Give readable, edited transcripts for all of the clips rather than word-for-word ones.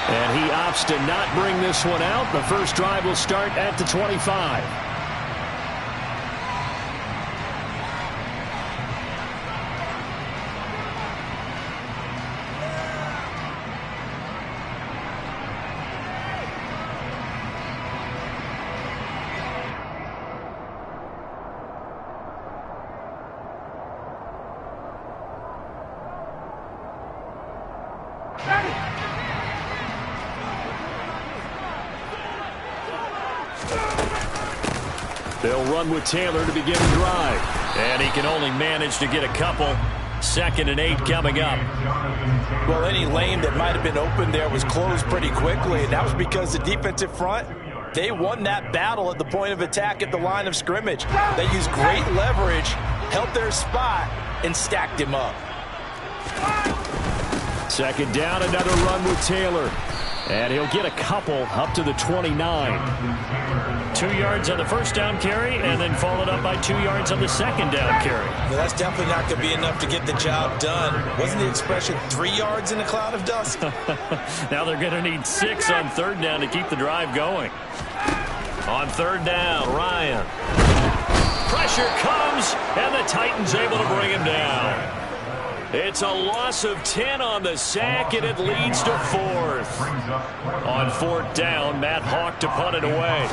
And he opts to not bring this one out. The first drive will start at the 25. They'll run with Taylor to begin the drive. And he can only manage to get a couple. 2nd and 8 coming up. Well, any lane that might have been open there was closed pretty quickly, and that was because the defensive front, they won that battle at the point of attack at the line of scrimmage. They used great leverage, held their spot, and stacked him up. 2nd down, another run with Taylor. And he'll get a couple up to the 29. 2 yards on the first down carry, and then followed up by 2 yards on the 2nd down carry. Well, that's definitely not going to be enough to get the job done. Wasn't the expression 3 yards in a cloud of dust? Now they're going to need 6 on 3rd down to keep the drive going. On 3rd down, Ryan. Pressure comes, and the Titans able to bring him down. It's a loss of 10 on the sack, and it leads to 4th. On 4th down, Matt Hawk to punt it away.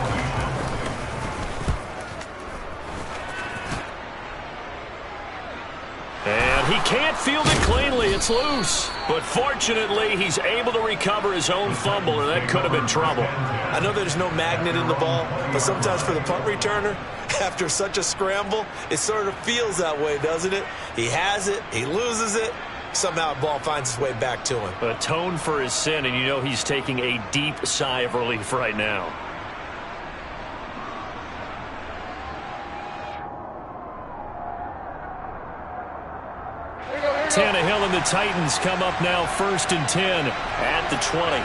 And he can't field it cleanly. It's loose. But fortunately, he's able to recover his own fumble, or that could have been trouble. I know there's no magnet in the ball, but sometimes for the punt returner, after such a scramble, it sort of feels that way, doesn't it? He has it, he loses it, somehow the ball finds its way back to him. Atone for his sin, and you know he's taking a deep sigh of relief right now. Tannehill and the Titans come up now 1st and 10 at the 20.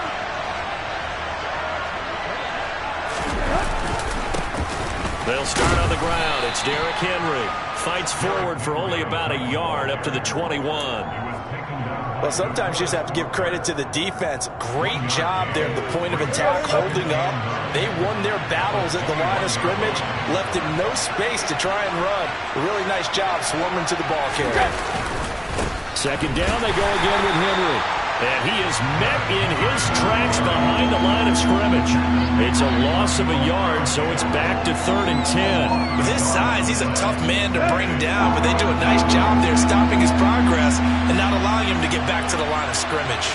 They'll start on the ground. It's Derrick Henry. Fights forward for only about a yard up to the 21. Well, sometimes you just have to give credit to the defense. Great job there at the point of attack, holding up. They won their battles at the line of scrimmage, left him no space to try and run. A really nice job swarming to the ball carrier. 2nd down, they go again with Henry. And he is met in his tracks behind the line of scrimmage. It's a loss of a yard, so it's back to 3rd and 10. With his size, he's a tough man to bring down, but they do a nice job there stopping his progress and not allowing him to get back to the line of scrimmage.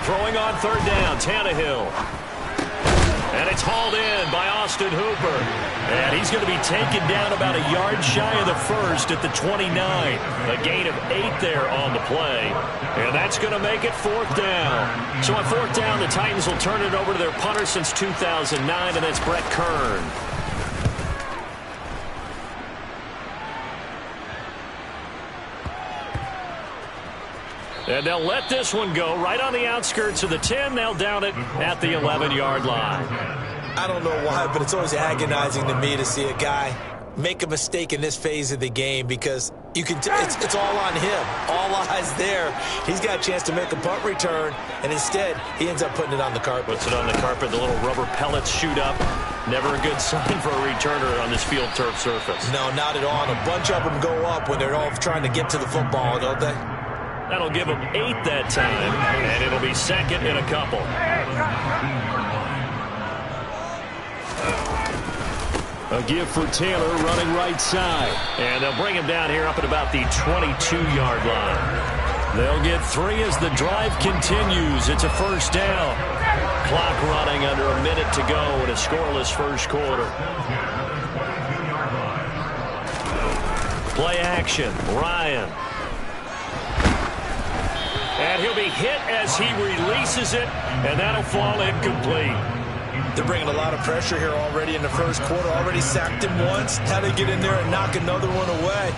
Throwing on 3rd down, Tannehill. And it's hauled in by Austin Hooper. And he's going to be taken down about a yard shy of the 1st at the 29. A gain of 8 there on the play. And that's going to make it 4th down. So on 4th down, the Titans will turn it over to their punter since 2009, and that's Brett Kern. And they'll let this one go right on the outskirts of the 10. They'll down it at the 11-yard line. I don't know why, but it's always agonizing to me to see a guy make a mistake in this phase of the game, because you can it's all on him. All eyes there. He's got a chance to make a punt return, and instead he ends up putting it on the carpet. Puts it on the carpet. The little rubber pellets shoot up. Never a good sign for a returner on this field turf surface. No, not at all. And a bunch of them go up when they're all trying to get to the football, don't they? That'll give him 8 that time, and it'll be 2nd and a couple. A give for Taylor running right side. And they'll bring him down here up at about the 22-yard line. They'll get 3 as the drive continues. It's a 1st down. Clock running under a minute to go in a scoreless first quarter. Play action. Ryan. And he'll be hit as he releases it, and that'll fall incomplete. They're bringing a lot of pressure here already in the first quarter. Already sacked him once. How they get in there and knock another one away?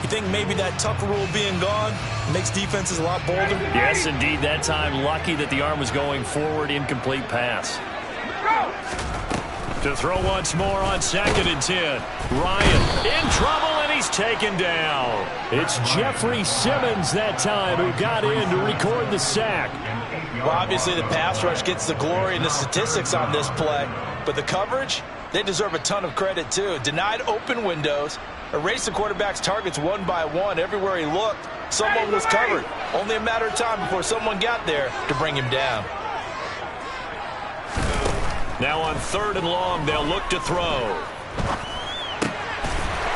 You think maybe that Tucker rule being gone makes defenses a lot bolder? Yes, indeed. That time, lucky that the arm was going forward. Incomplete pass. To throw once more on 2nd and 10. Ryan in trouble, and he's taken down. It's Jeffrey Simmons that time who got in to record the sack. Well, obviously the pass rush gets the glory and the statistics on this play, but the coverage, they deserve a ton of credit too. Denied open windows, erased the quarterback's targets one by one. Everywhere he looked, someone was covered. Only a matter of time before someone got there to bring him down. Now on 3rd and long, they'll look to throw.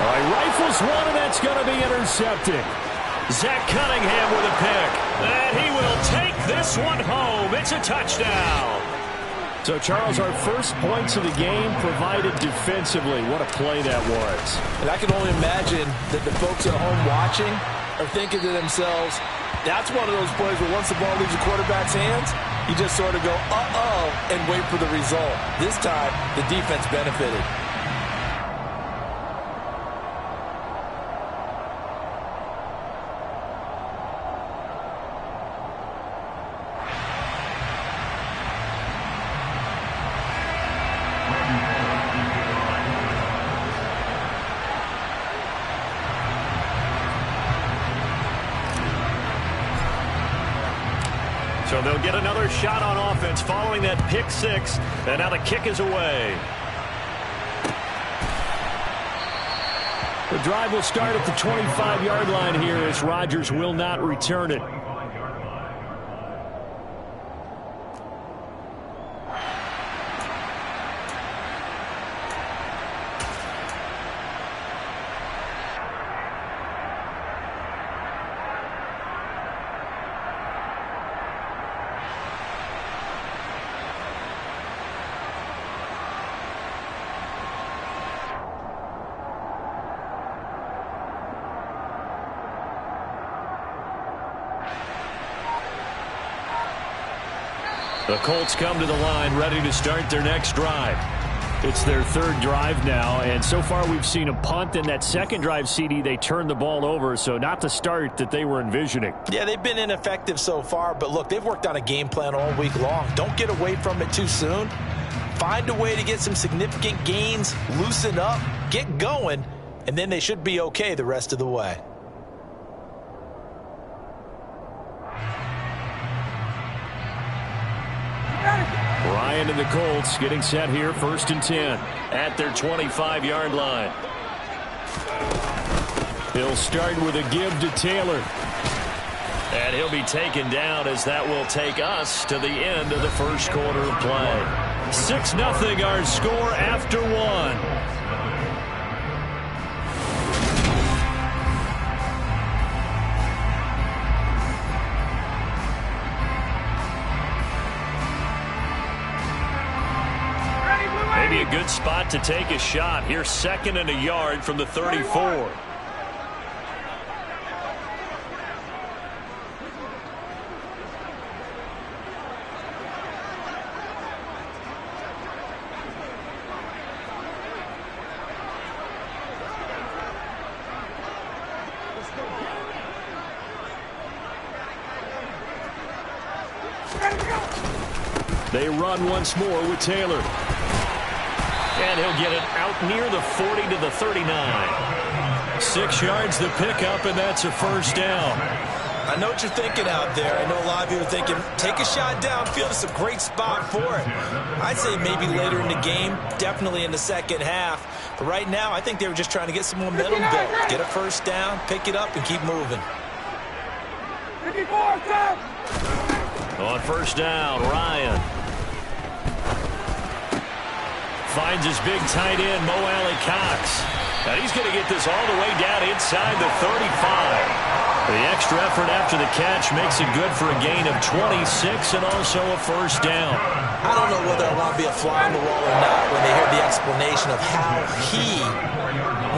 Rifles one, and that's going to be intercepted. Zach Cunningham with a pick. And he will take this one home. It's a touchdown. So, Charles, our first points of the game provided defensively. What a play that was. And I can only imagine that the folks at home watching are thinking to themselves, that's one of those plays where once the ball leaves the quarterback's hands, you just sort of go, uh-oh, and wait for the result. This time, the defense benefited. So they'll get another shot on offense following that pick six, and now the kick is away. The drive will start at the 25-yard line here as Rodgers will not return it. The Colts come to the line ready to start their next drive. It's their 3rd drive now, and so far we've seen a punt. In that second drive, CD, they turned the ball over, so not the start that they were envisioning. Yeah, they've been ineffective so far, but look, they've worked on a game plan all week long. Don't get away from it too soon. Find a way to get some significant gains, loosen up, get going, and then they should be okay the rest of the way. Ryan and the Colts getting set here, 1st and 10 at their 25-yard line. He'll start with a give to Taylor. And he'll be taken down as that will take us to the end of the first quarter of play. 6-0 our score after one. Maybe a good spot to take a shot. Here's 2nd and a yard from the 34. They run once more with Taylor. And he'll get it out near the 40 to the 39. 6 yards the pickup, and that's a 1st down. I know what you're thinking out there. I know a lot of you are thinking, take a shot downfield. It's a great spot for it. I'd say maybe later in the game, definitely in the second half. But right now, I think they were just trying to get some momentum built. Get a 1st down, pick it up, and keep moving. On 1st down, Ryan finds his big tight end, Mo Alley-Cox. And he's going to get this all the way down inside the 35. The extra effort after the catch makes it good for a gain of 26 and also a 1st down. I don't know whether I want to be a fly on the wall or not when they hear the explanation of how he,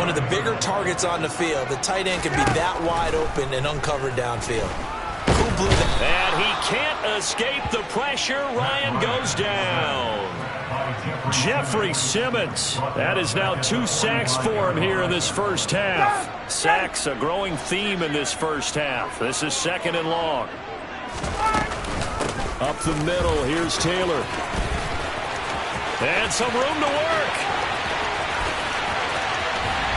one of the bigger targets on the field, the tight end can be that wide open and uncovered downfield. Who blew that? And he can't escape the pressure. Ryan goes down. Jeffrey Simmons. That is now 2 sacks for him here in this first half. Sacks, a growing theme in this first half. This is 2nd and long. Up the middle, here's Taylor. And some room to work.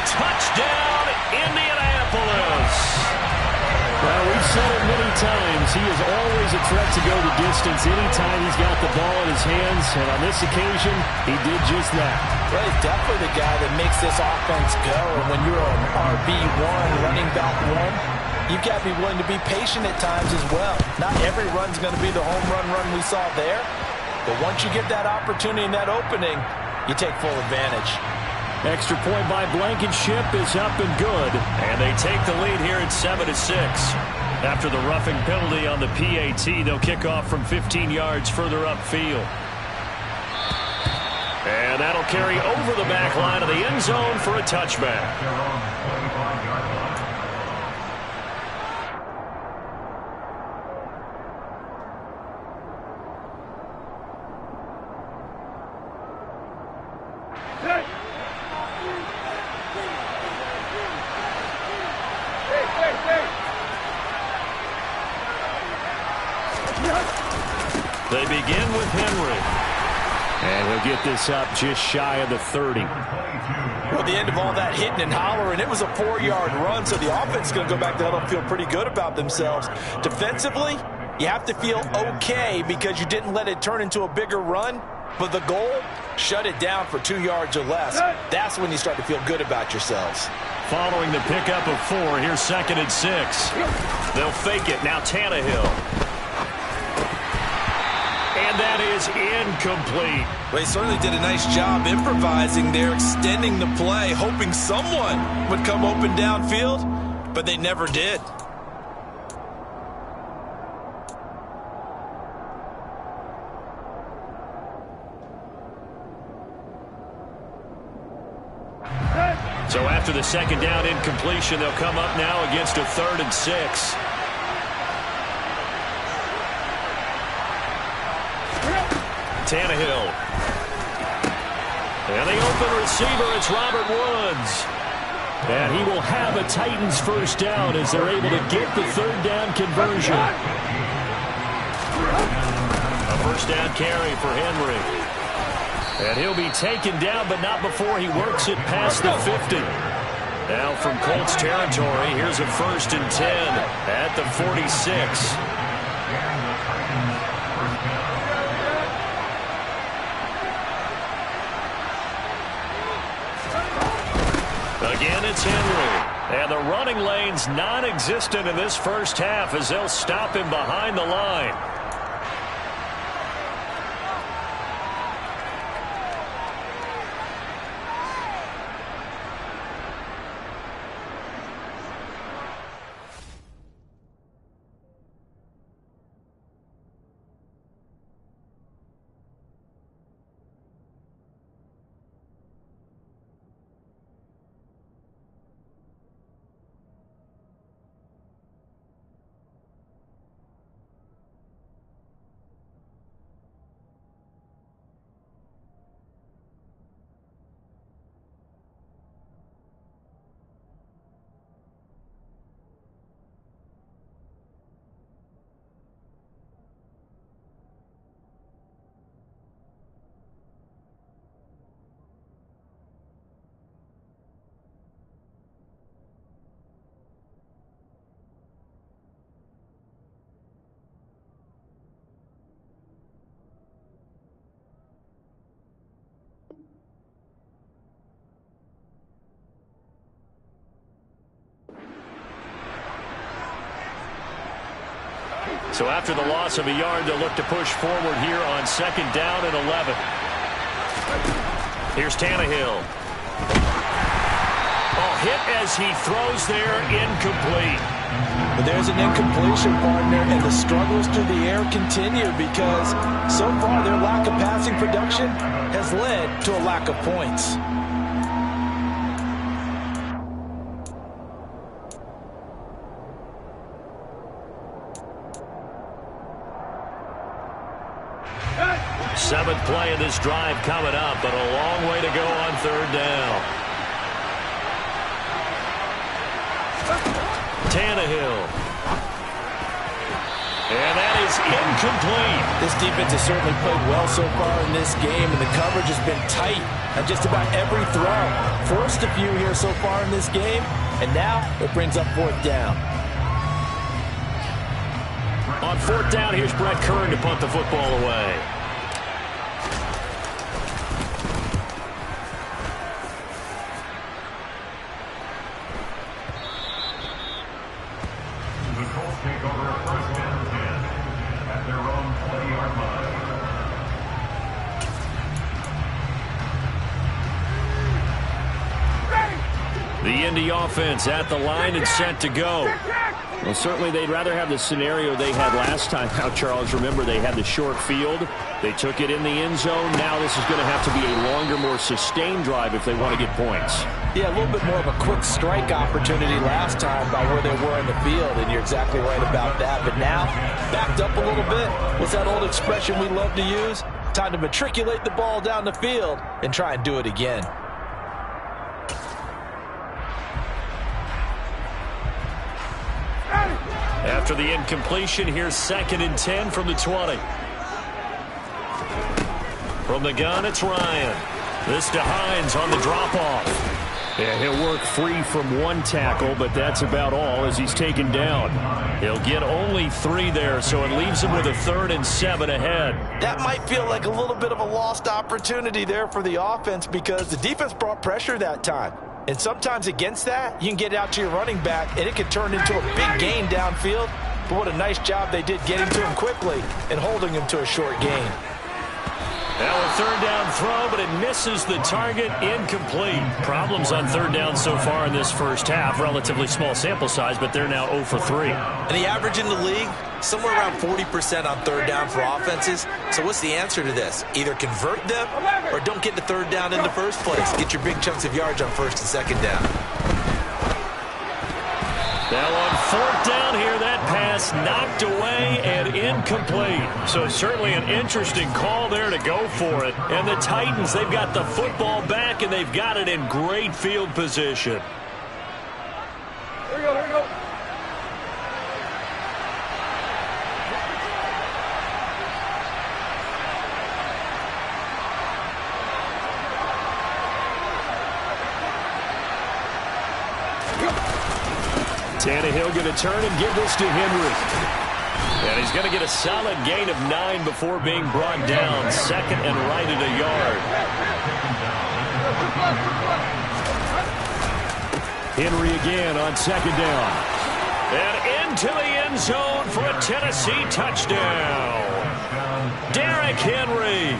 Touchdown, Indianapolis. Well, we've said it many times. He is always a threat to go the distance anytime he's got the ball in his hands. And on this occasion, he did just that. Well, he's definitely the guy that makes this offense go. And when you're an RB1, running back one, you've got to be willing to be patient at times as well. Not every run's going to be the home run we saw there. But once you get that opportunity and that opening, you take full advantage. Extra point by Blankenship is up and good. And they take the lead here at 7-6. After the roughing penalty on the PAT, they'll kick off from 15 yards further upfield. And that'll carry over the back line of the end zone for a touchback. They begin with Henry. And he'll get this up just shy of the 30. Well, at the end of all that hitting and hollering, it was a 4-yard run, so the offense is going to go back to huddle and feel pretty good about themselves. Defensively, you have to feel okay because you didn't let it turn into a bigger run, but the goal, shut it down for 2 yards or less. That's when you start to feel good about yourselves. Following the pickup of 4, here's 2nd and 6. They'll fake it. Now Tannehill. And that is incomplete. Well, he certainly did a nice job improvising there, extending the play, hoping someone would come open downfield, but they never did. So after the 2nd down incompletion, they'll come up now against a 3rd and 6. Tannehill. And the open receiver, it's Robert Woods. And he will have a Titans first down as they're able to get the 3rd down conversion. A first down carry for Henry. And he'll be taken down, but not before he works it past the 50. Now from Colts territory, here's a 1st and 10 at the 46. Again, it's Henry. And the running lane's non-existent in this first half as they'll stop him behind the line. So after the loss of a yard, they'll look to push forward here on 2nd down and 11. Here's Tannehill. Oh, hit as he throws there, incomplete. But there's an incompletion, partner, and the struggles through the air continue because so far their lack of passing production has led to a lack of points. Seventh play of this drive coming up, but a long way to go on 3rd down. Tannehill. And that is incomplete. This defense has certainly played well so far in this game, and the coverage has been tight on just about every throw. Forced a few here so far in this game, And now it brings up 4th down. On 4th down, here's Brett Kern to punt the football away. The Colts take over 1st and 10 at their own 20-yard line. The Indy offense at the line and set to go. Well, certainly they'd rather have the scenario they had last time out, Charles. Remember, they had the short field. They took it in the end zone. Now this is going to have to be a longer, more sustained drive if they want to get points. Yeah, a little bit more of a quick strike opportunity last time by where they were in the field, and you're exactly right about that. But now, backed up a little bit. What's that old expression we love to use? Time to matriculate the ball down the field and try and do it again. After the incompletion, here's 2nd and 10 from the 20. From the gun, it's Ryan. This to Hines on the drop-off. Yeah, he'll work free from one tackle, but that's about all as he's taken down. He'll get only 3 there, so it leaves him with a 3rd and 7 ahead. That might feel like a little bit of a lost opportunity there for the offense because the defense brought pressure that time. And sometimes against that, you can get out to your running back, and it can turn into a big gain downfield. But what a nice job they did getting to him quickly and holding him to a short gain. Now a 3rd down throw, but it misses the target, incomplete. Problems on 3rd down so far in this first half. Relatively small sample size, but they're now 0 for 3. And the average in the league, somewhere around 40% on 3rd down for offenses. So what's the answer to this? Either convert them or don't get the 3rd down in the first place. Get your big chunks of yards on 1st and 2nd down. Now on 4th down here, that pass knocked away and incomplete. So certainly an interesting call there to go for it. And the Titans, they've got the football back, and they've got it in great field position. Here we go, here we go. Tannehill going to turn and give this to Henry. And he's going to get a solid gain of 9 before being brought down. 2nd and right at a yard. Henry again on 2nd down. And into the end zone for a Tennessee touchdown. Derrick Henry,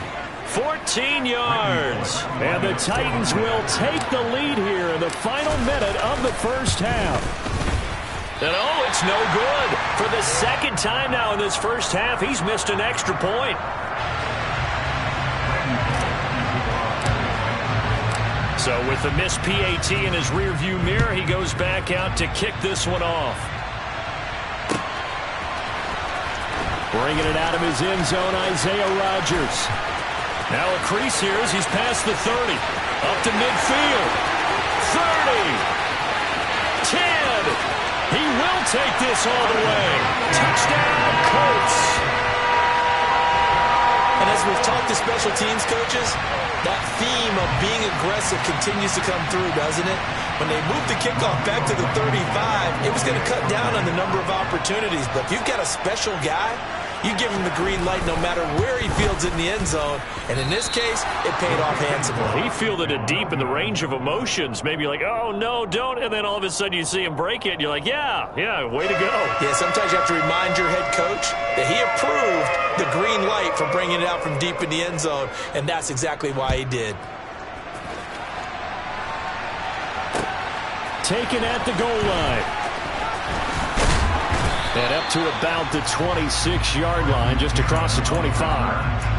14 yards. And the Titans will take the lead here in the final minute of the first half. And oh, it's no good. For the 2nd time now in this first half, he's missed an extra point. So with the missed PAT in his rearview mirror, he goes back out to kick this one off. Bringing it out of his end zone, Isaiah Rodgers. Now a crease here as he's past the 30. Up to midfield. 30. 10. He will take this all the way. Touchdown, Colts. And as we've talked to special teams coaches, that theme of being aggressive continues to come through, doesn't it? When they moved the kickoff back to the 35, it was going to cut down on the number of opportunities. But if you've got a special guy, you give him the green light no matter where he fields in the end zone. And in this case, it paid off handsomely. He fielded it deep in the range of emotions. Maybe like, oh, no, don't. And then all of a sudden you see him break it. And you're like, yeah, way to go. Yeah, sometimes you have to remind your head coach that he approved the green light for bringing it out from deep in the end zone. And that's exactly why he did. Taken at the goal line. And up to about the 26-yard line, just across the 25.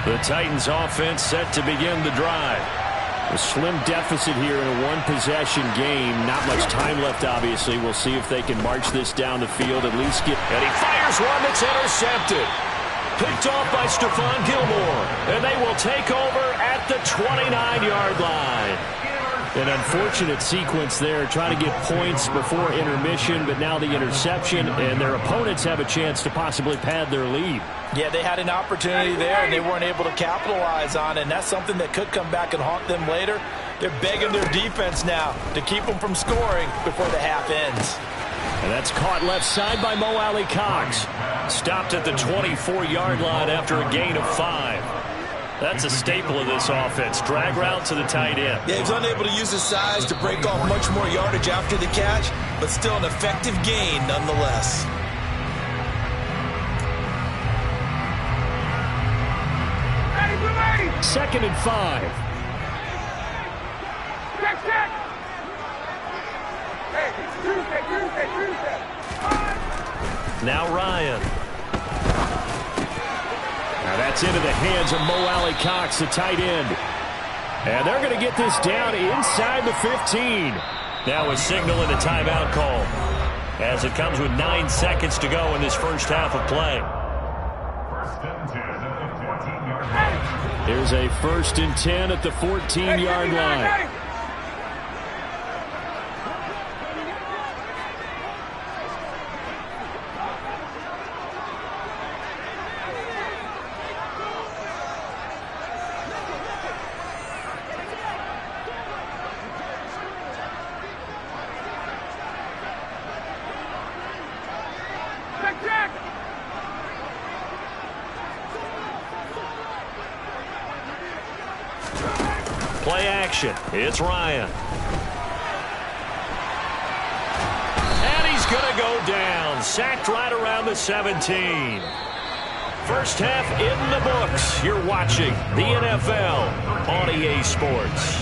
The Titans offense set to begin the drive. A slim deficit here in a one-possession game. Not much time left, obviously. We'll see if they can march this down the field, at least get... And he fires one that's intercepted. Picked off by Stephon Gilmore. And they will take over at the 29-yard line. An unfortunate sequence there, trying to get points before intermission, but now the interception, and their opponents have a chance to possibly pad their lead. Yeah, they had an opportunity there, and they weren't able to capitalize on it, and that's something that could come back and haunt them later. They're begging their defense now to keep them from scoring before the half ends. And that's caught left side by Mo Alley Cox. Stopped at the 24-yard line after a gain of 5. That's a staple of this offense. Drag route to the tight end. Yeah, he's unable to use his size to break off much more yardage after the catch, but still an effective gain nonetheless. Second and 5. Check. Hey, Tuesday. Now Ryan. Now that's into the hands of Mo Alley Cox, the tight end. And they're going to get this down inside the 15. Now a signal and a timeout call, as it comes with 9 seconds to go in this first half of play. Here's a 1st and 10 at the 14-yard line. Play action. It's Ryan. And he's going to go down. Sacked right around the 17. First half in the books. You're watching the NFL on EA Sports.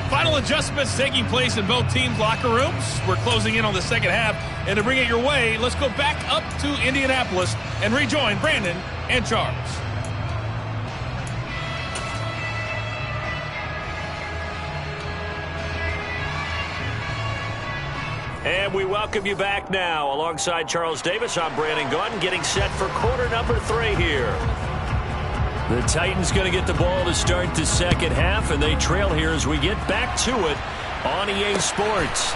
Final adjustments taking place in both teams' locker rooms. We're closing in on the second half. And to bring it your way, let's go back up to Indianapolis and rejoin Brandon and Charles. And we welcome you back now. Alongside Charles Davis, I'm Brandon Gaudin, getting set for quarter number 3 here. The Titans going to get the ball to start the second half, and they trail here as we get back to it on EA Sports.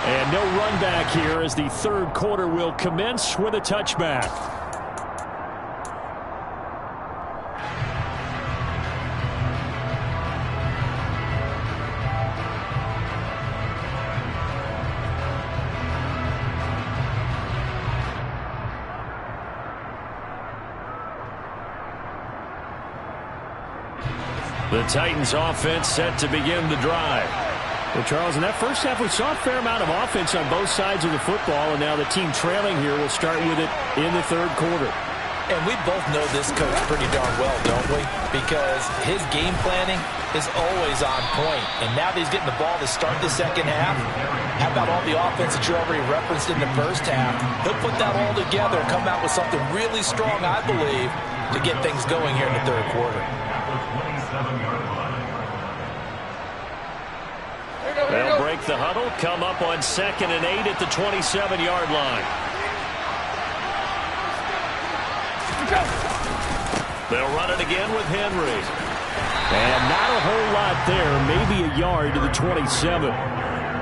And no run back here as the third quarter will commence with a touchback. The Titans offense set to begin the drive. Well, Charles, in that first half, we saw a fair amount of offense on both sides of the football, and now the team trailing here will start with it in the third quarter. And we both know this coach pretty darn well, don't we? Because his game planning is always on point. And now that he's getting the ball to start the second half, how about all the offense that you already referenced in the first half? He'll put that all together and come out with something really strong, I believe, to get things going here in the third quarter. They'll break the huddle, come up on 2nd and 8 at the 27-yard line. They'll run it again with Henry. And not a whole lot there, maybe a yard to the 27.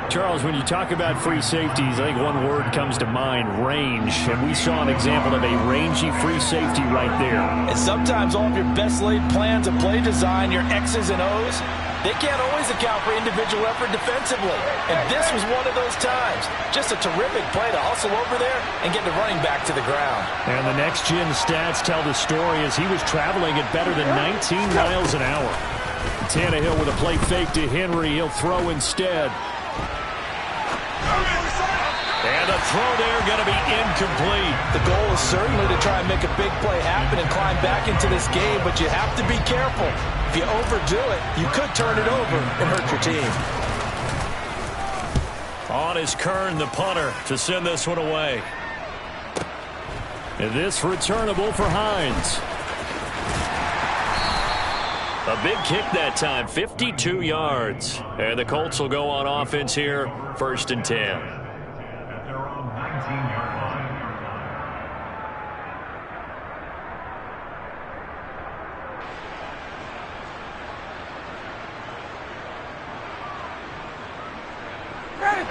Charles, when you talk about free safeties, I think one word comes to mind, range. And we saw an example of a rangy free safety right there. And sometimes all of your best laid plans of play design, your X's and O's, they can't always account for individual effort defensively. And this was one of those times. Just a terrific play to hustle over there and get the running back to the ground. And the next-gen stats tell the story as he was traveling at better than 19 miles an hour. Tannehill with a play fake to Henry. He'll throw instead. And the throw there going to be incomplete. The goal is certainly to try and make a big play happen and climb back into this game, but you have to be careful. If you overdo it, you could turn it over and hurt your team. On is Kern, the punter, to send this one away. And this returnable for Hines. A big kick that time, 52 yards. And the Colts will go on offense here, 1st and 10. At their own 19-yard line.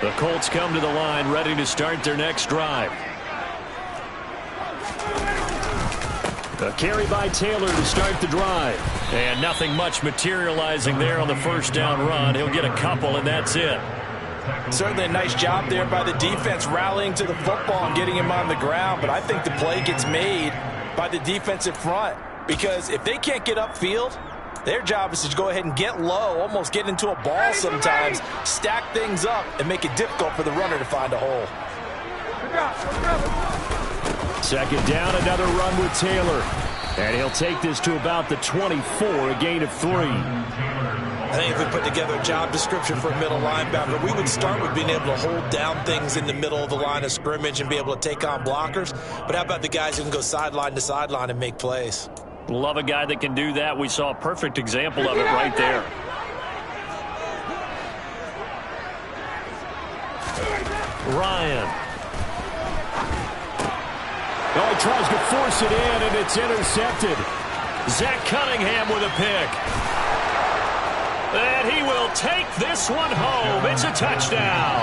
The Colts come to the line, ready to start their next drive. A carry by Taylor to start the drive. And nothing much materializing there on the first down run. He'll get a couple, and that's it. Certainly a nice job there by the defense rallying to the football and getting him on the ground. But I think the play gets made by the defensive front. Because if they can't get upfield, their job is to go ahead and get low, almost get into a ball sometimes, stack things up, and make it difficult for the runner to find a hole. Second down, another run with Taylor. And he'll take this to about the 24, a gain of 3. I think if we put together a job description for a middle linebacker, we would start with being able to hold down things in the middle of the line of scrimmage and be able to take on blockers. But how about the guys who can go sideline to sideline and make plays? Love a guy that can do that. We saw a perfect example of it right there. Ryan. Oh, he tries to force it in, and it's intercepted. Zach Cunningham with a pick. And he will take this one home. It's a touchdown.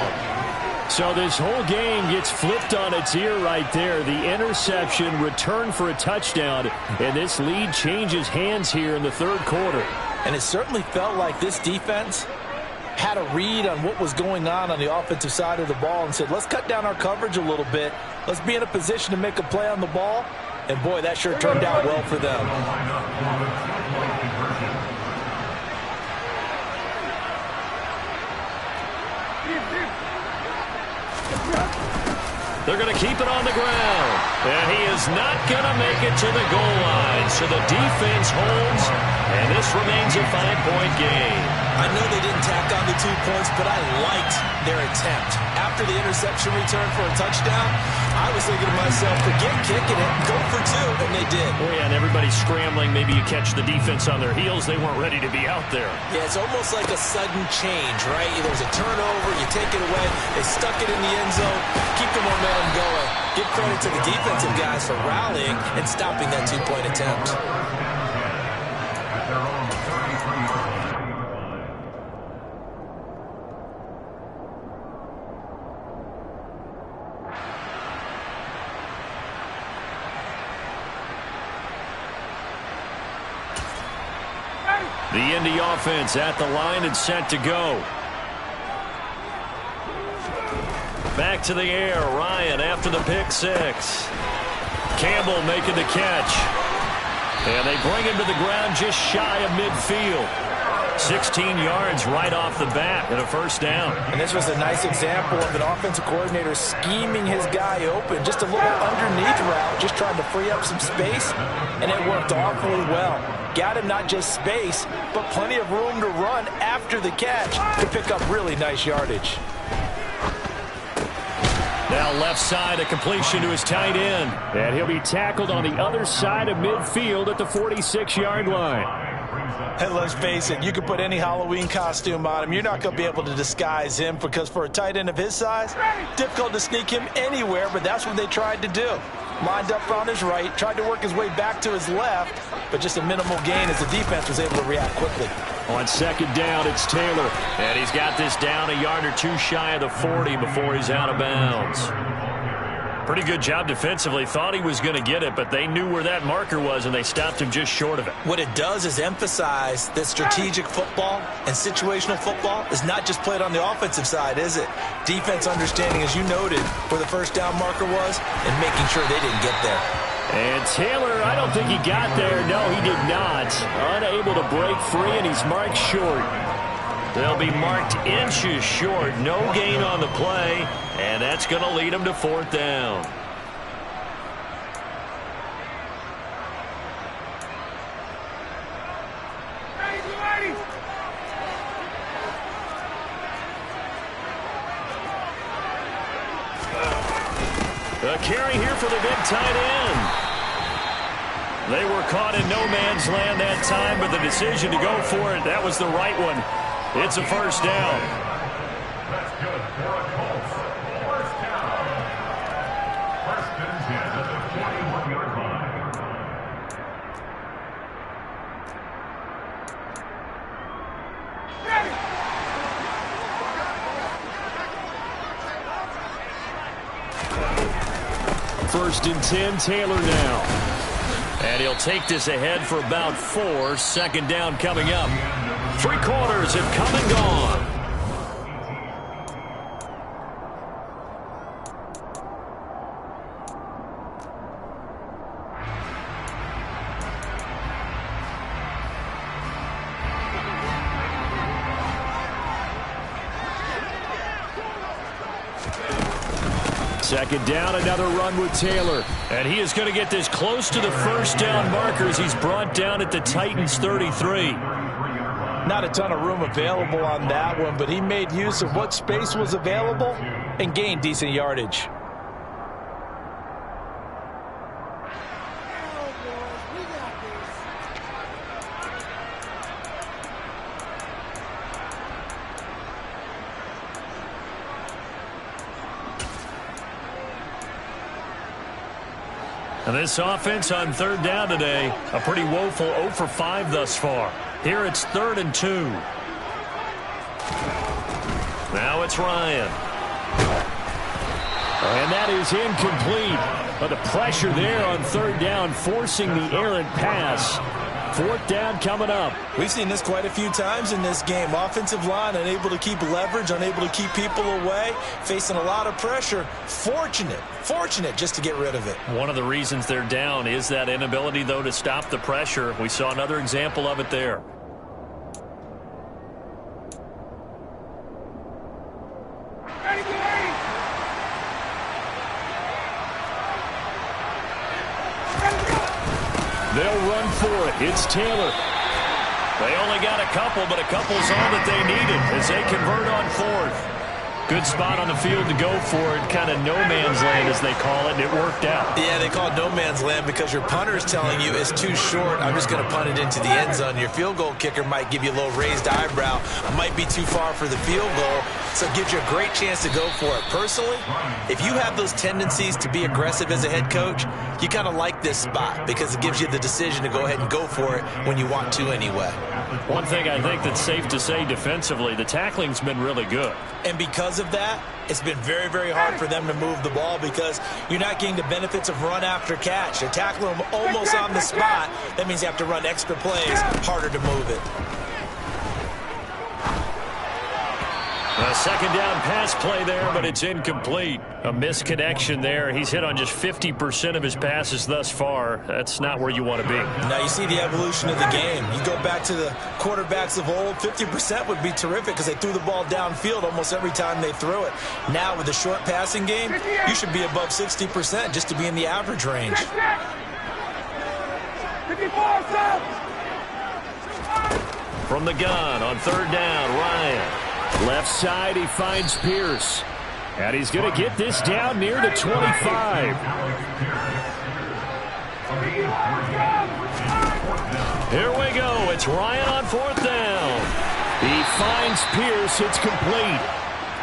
So this whole game gets flipped on its ear right there. The interception, return for a touchdown, and this lead changes hands here in the 3rd quarter. And it certainly felt like this defense had a read on what was going on the offensive side of the ball and said, let's cut down our coverage a little bit. Let's be in a position to make a play on the ball. And, boy, that sure turned out well for them. They're going to keep it on the ground. And he is not going to make it to the goal line. So the defense holds, and this remains a 5-point game. I know they didn't tack on the 2 points, but I liked their attempt. After the interception return for a touchdown, I was thinking to myself, forget kicking it, go for 2, and they did. Oh, yeah, and everybody's scrambling. Maybe you catch the defense on their heels. They weren't ready to be out there. Yeah, it's almost like a sudden change, right? There's a turnover, you take it away, they stuck it in the end zone, keep the momentum going. Give credit to the defensive guys for rallying and stopping that 2-point attempt. At their own 33-yard line. The Indy offense at the line and set to go. Back to the air. Ryan after the pick 6. Campbell making the catch. And they bring him to the ground just shy of midfield. 16 yards right off the bat and a first down. And this was a nice example of an offensive coordinator scheming his guy open. Just a little underneath route, just trying to free up some space, and it worked awfully well. Got him not just space, but plenty of room to run after the catch to pick up really nice yardage. Now left side, a completion to his tight end. And he'll be tackled on the other side of midfield at the 46-yard line. And let's face it, you can put any Halloween costume on him. You're not going to be able to disguise him because for a tight end of his size, difficult to sneak him anywhere, but that's what they tried to do. Lined up on his right, tried to work his way back to his left, but just a minimal gain as the defense was able to react quickly. On second down, it's Taylor. And he's got this down a yard or 2 shy of the 40 before he's out of bounds. Pretty good job defensively. Thought he was going to get it, but they knew where that marker was, and they stopped him just short of it. What it does is emphasize that strategic football and situational football is not just played on the offensive side, is it? Defense understanding, as you noted, where the first down marker was and making sure they didn't get there. And Taylor, I don't think he got there. No, he did not. Unable to break free, and he's marked short. They'll be marked inches short. No gain on the play, and that's going to lead them to 4th down. A carry here for the big tight end. They were caught in no man's land that time, but the decision to go for it, that was the right one. It's a first down. That's good for a Colts. First down. First and 10 at the 41-yard line. First and 10, Taylor now. And he'll take this ahead for about 4. Second down coming up. 3 quarters have come and gone. Second down, another run with Taylor. And he is going to get this close to the first down markers. He's brought down at the Titans' 33. Not a ton of room available on that one, but he made use of what space was available and gained decent yardage. And this offense on third down today, a pretty woeful 0 for 5 thus far. Here it's 3rd and 2. Now it's Ryan. And that is incomplete. But the pressure there on third down, forcing the errant pass. 4th down coming up. We've seen this quite a few times in this game. Offensive line unable to keep leverage, unable to keep people away, facing a lot of pressure. Fortunate just to get rid of it. One of the reasons they're down is that inability, though, to stop the pressure. We saw another example of it there. They'll run for it. It's Taylor. They only got a couple, but a couple's all that they needed as they convert on 4th. Good spot on the field to go for it. Kind of no man's land, as they call it, and it worked out. Yeah, they call it no man's land because your punter is telling you it's too short. I'm just going to punt it into the end zone. Your field goal kicker might give you a little raised eyebrow. Might be too far for the field goal, so it gives you a great chance to go for it. Personally, if you have those tendencies to be aggressive as a head coach, you kind of like this spot because it gives you the decision to go ahead and go for it when you want to anyway. One thing I think that's safe to say defensively, the tackling's been really good. And because of that, it's been very, very hard for them to move the ball because you're not getting the benefits of run after catch. They tackle them almost on the spot. That means you have to run extra plays, harder to move it. A second down pass play there, but it's incomplete. A misconnection there. He's hit on just 50% of his passes thus far. That's not where you want to be. Now you see the evolution of the game. You go back to the quarterbacks of old, 50% would be terrific because they threw the ball downfield almost every time they threw it. Now with the short passing game, you should be above 60% just to be in the average range. From the gun on third down, Ryan. Left side, he finds Pierce. And he's going to get this down near the 25. Here we go. It's Ryan on 4th down. He finds Pierce. It's complete.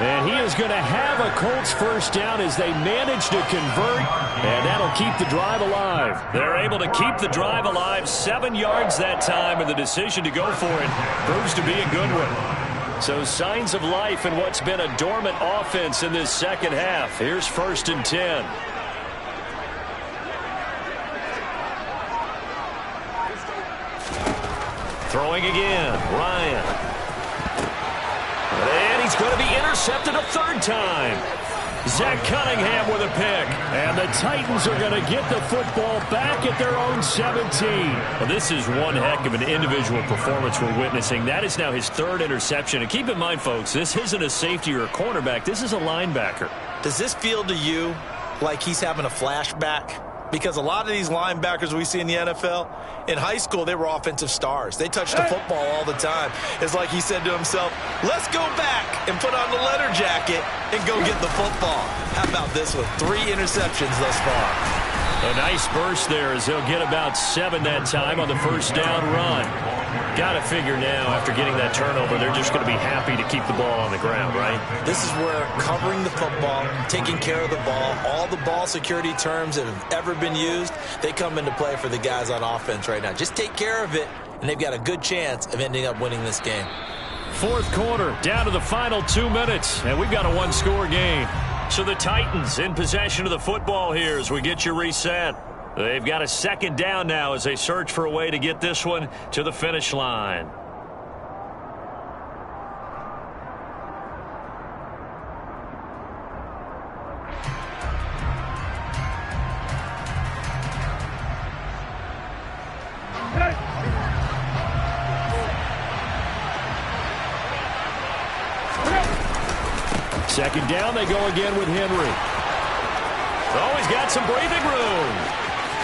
And he is going to have a Colts first down as they manage to convert. And that'll keep the drive alive. They're able to keep the drive alive. 7 yards that time, and the decision to go for it proves to be a good one. So signs of life in what's been a dormant offense in this second half. Here's 1st and 10. Throwing again, Ryan. And he's going to be intercepted a 3rd time. Zach Cunningham with a pick. And the Titans are going to get the football back at their own 17. Well, this is one heck of an individual performance we're witnessing. That is now his 3rd interception. And keep in mind, folks, this isn't a safety or a cornerback. This is a linebacker. Does this feel to you like he's having a flashback? Because a lot of these linebackers we see in the NFL, in high school, they were offensive stars. They touched the football all the time. It's like he said to himself, let's go back and put on the letter jacket and go get the football. How about this one? 3 interceptions thus far. A nice burst there as they'll get about 7 that time on the first down run. Got to figure now, after getting that turnover, they're just going to be happy to keep the ball on the ground, right? This is where covering the football, taking care of the ball, all the ball security terms that have ever been used, they come into play for the guys on offense right now. Just take care of it, and they've got a good chance of ending up winning this game. Fourth quarter, down to the final 2 minutes, and we've got a one-score game. So the Titans in possession of the football here as we get you reset. They've got a second down now as they search for a way to get this one to the finish line. Second down, they go again with Henry. Oh, he's got some breathing room.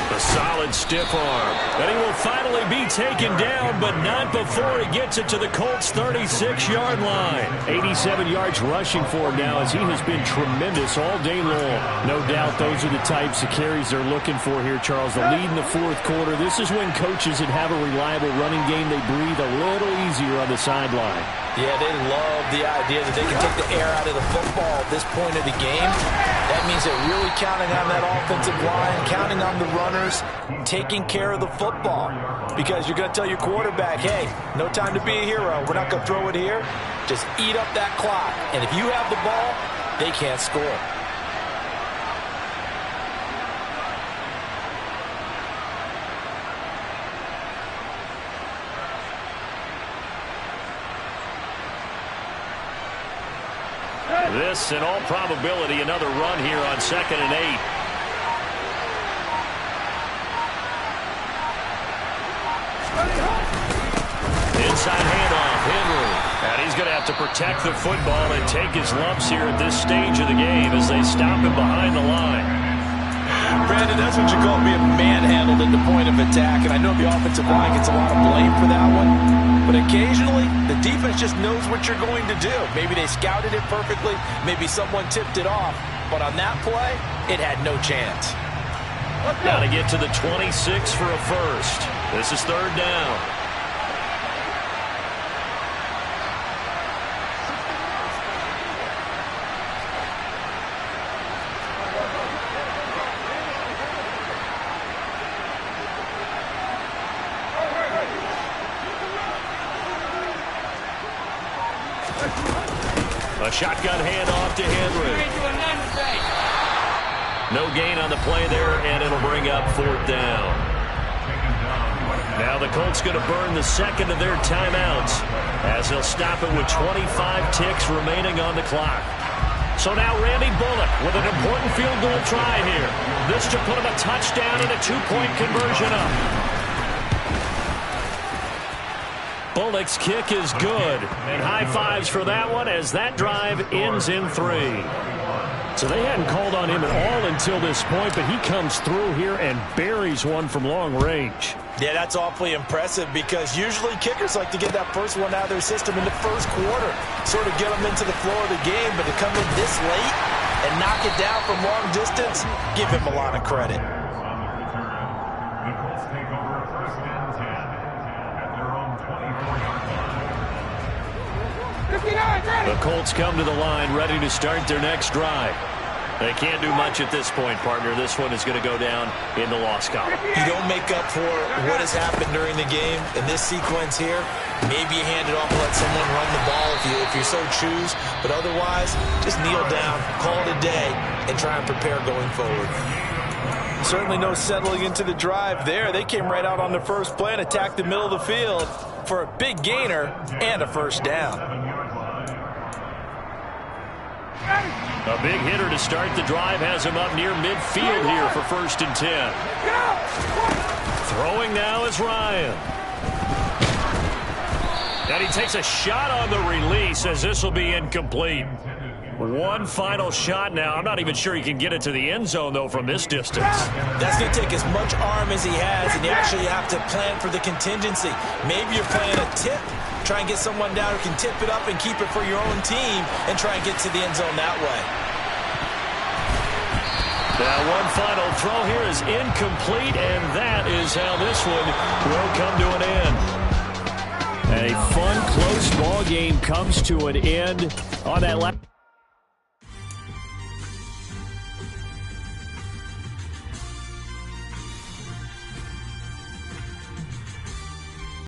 A solid stiff arm. And he will finally be taken down, but not before he gets it to the Colts' 36-yard line. 87 yards rushing for him now as he has been tremendous all day long. No doubt those are the types of carries they're looking for here, Charles. The lead in the fourth quarter. This is when coaches that have a reliable running game, they breathe a little easier on the sideline. Yeah, they love the idea that they can take the air out of the football at this point of the game. That means they're really counting on that offensive line, counting on the runners, taking care of the football. Because you're going to tell your quarterback, hey, no time to be a hero. We're not going to throw it here. Just eat up that clock. And if you have the ball, they can't score. This, in all probability, another run here on 2nd and 8. Inside handoff, Henry. And he's going to have to protect the football and take his lumps here at this stage of the game as they stop him behind the line. Brandon, that's what you call being manhandled at the point of attack, and I know the offensive line gets a lot of blame for that one, but occasionally the defense just knows what you're going to do. Maybe they scouted it perfectly, maybe someone tipped it off, but on that play, it had no chance. Got to get to the 26 for a first. This is third down. A shotgun handoff to Henry. No gain on the play there, and it'll bring up fourth down. Now the Colts going to burn the second of their timeouts as they'll stop it with 25 ticks remaining on the clock. So now Randy Bullock with an important field goal try here. This to put him a touchdown and a two-point conversion up. Bullock's kick is good, and high fives for that one as that drive ends in 3. So they hadn't called on him at all until this point, but he comes through here and buries one from long range. Yeah, that's awfully impressive because usually kickers like to get that first one out of their system in the first quarter, sort of get them into the flow of the game, but to come in this late and knock it down from long distance, give him a lot of credit. The Colts come to the line ready to start their next drive. They can't do much at this point, partner. This one is going to go down in the loss column. You don't make up for what has happened during the game in this sequence here. Maybe you hand it off and let someone run the ball if you so choose. But otherwise, just kneel down, call it a day, and try and prepare going forward. Certainly no settling into the drive there. They came right out on the first play and attacked the middle of the field for a big gainer and a first down. A big hitter to start the drive has him up near midfield here for 1st and 10. Throwing now is Ryan. And he takes a shot on the release as this will be incomplete. One final shot now. I'm not even sure he can get it to the end zone, though, from this distance. That's going to take as much arm as he has, and you actually have to plan for the contingency. Maybe you're playing a tip. Try and get someone down who can tip it up and keep it for your own team and try and get to the end zone that way. Now one final throw here is incomplete, and that is how this one will come to an end. And a fun, close ball game comes to an end on that last.